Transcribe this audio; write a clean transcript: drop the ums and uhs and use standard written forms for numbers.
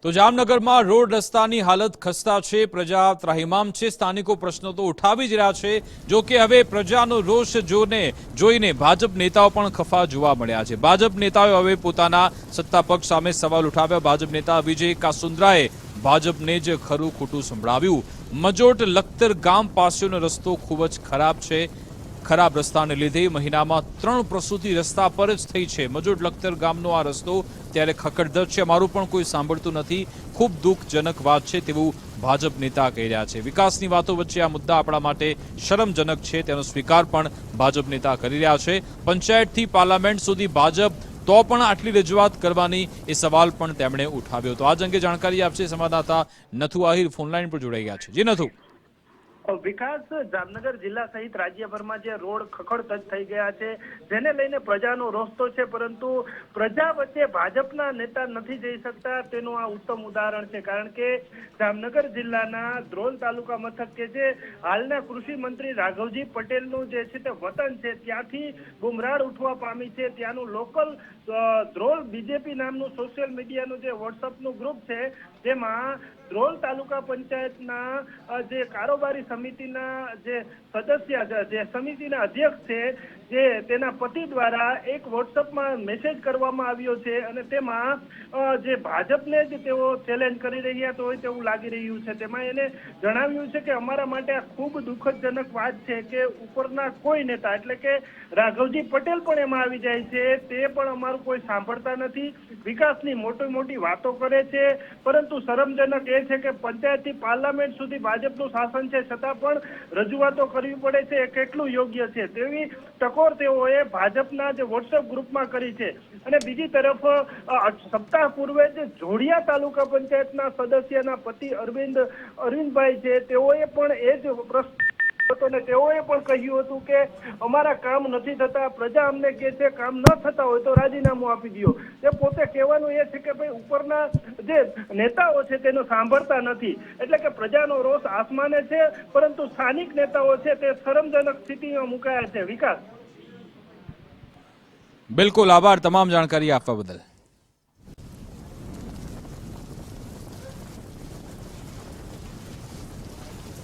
તો જામનગરમાં રોડ રસ્તાની હાલત ખસ્તા છે, પ્રજા ત્રાહિમામ છે, સ્થાનિકો પ્રશ્નો તો ઉઠાવી જ રહ્યા છે। જો કે હવે પ્રજાનો રોષ જોઈને ભાજપ નેતાઓ પણ ખફા જોવા મળ્યા છે। ભાજપ નેતાઓએ હવે પોતાના સત્તા પક્ષ સામે સવાલ ઉઠાવ્યા। ભાજપ નેતા વિજય કાસુંદ્રાએ ભાજપને જ ખરું ખોટું સંભળાવ્યું। મજોટ લખતર ગામ પાસેનો રસ્તો ખૂબ જ ખરાબ છે। ખરાબ રસ્તાને લીધે મહિનામાં 3 પ્રસૂતિ રસ્તા પર જ થઈ છે। મજોટ લખતર ગામનો આ રસ્તો ત્યારે ખખડધજ છે, મારું પણ કોઈ સાંભળતું નથી। ખૂબ દુઃખજનક વાત છે તેવું ભાજપ નેતા કહી રહ્યા છે। વિકાસની વાતો વચ્ચે આ મુદ્દા આપણા માટે શરમજનક છે તેનો સ્વીકાર પણ ભાજપ નેતા કરી રહ્યા છે। પંચાયતથી પાર્લામેન્ટ સુધી ભાજપ તો પણ આટલી રજૂઆત કરવાની એ સવાલ પણ તેમણે ઉઠાવ્યો। તો આજ અંગે જાણકારી આપશે સંવાદદાતા નથુ આહિર ફોનલાઈન પર જોડાઈ ગયા છે। જી નથુ। વિકાસ જામનગર જિલ્લા સહિત રાજ્યભરમાં જે રોડ ખખડધજ થઈ ગયા છે, જેને લઈને પ્રજાનો રોષ તો છે, પરંતુ પ્રજા વચ્ચે ભાજપના નેતા નથી જઈ શકતા તેનું આ ઉત્તમ ઉદાહરણ છે। કારણ કે જામનગર જિલ્લાના ધ્રોલ તાલુકા મથક કે જે હાલના કૃષિ મંત્રી રાઘવજી પટેલનું જે છે તે વતન છે, ત્યાંથી બુમરાડ ઉઠવા પામી છે। ત્યાંનું લોકલ ધ્રોલ બીજેપી નામનું સોશિયલ મીડિયાનું જે વોટ્સઅપનું ગ્રુપ છે, જેમાં ધ્રોલ તાલુકા પંચાયતના જે કારોબારી સમિતિના જે સદસ્ય જે સમિતિના અધ્યક્ષ છે, જે તેના પતિ દ્વારા એક વોટ્સઅપમાં મેસેજ કરવામાં આવ્યો છે અને તેમાં જે ભાજપને જ તેઓ ચેલેન્જ કરી રહ્યા હોય તેવું લાગી રહ્યું છે। તેમાં એને જણાવ્યું છે કે અમારા માટે આ ખૂબ દુઃખદજનક વાત છે કે ઉપરના કોઈ નેતા એટલે કે રાઘવજી પટેલ પણ એમાં આવી જાય છે, તે પણ અમારું કોઈ સાંભળતા નથી। વિકાસની મોટી મોટી વાતો કરે છે, પરંતુ શરમજનક એ છે કે પંચાયતથી પાર્લામેન્ટ સુધી ભાજપનું શાસન છે, છતાં પણ રજૂઆતો કરવી પડે છે એ કેટલું યોગ્ય છે તેવી ટકોર તેઓએ ભાજપના જે વોટ્સએપ ગ્રુપમાં કરી છે। અને બીજી તરફ સપ્તાહ પૂર્વે જે જોડિયા તાલુકા પંચાયતના સદસ્યના પતિ અરવિંદભાઈ છે, તેઓએ પણ એ જ પ્રશ્ન અને તેઓએ પણ કહ્યું હતું કે અમારા કામ નથી થતા, પ્રજા અમને કહે છે કામ ન થતા હોય તો રાજીનામું આપી દો। તે પોતે કહેવાનું એ છે કે ભાઈ ઉપરના જે નેતાઓ છે તેનો સાંભળતા નથી, એટલે કે પ્રજાનો રોષ આસમાને છે, પરંતુ સ્થાનિક નેતાઓ છે તે શરમજનક સ્થિતિમાં મુકાયા છે। વિકાસ, બિલકુલ આભાર તમામ જાણકારી આપવા બદલ।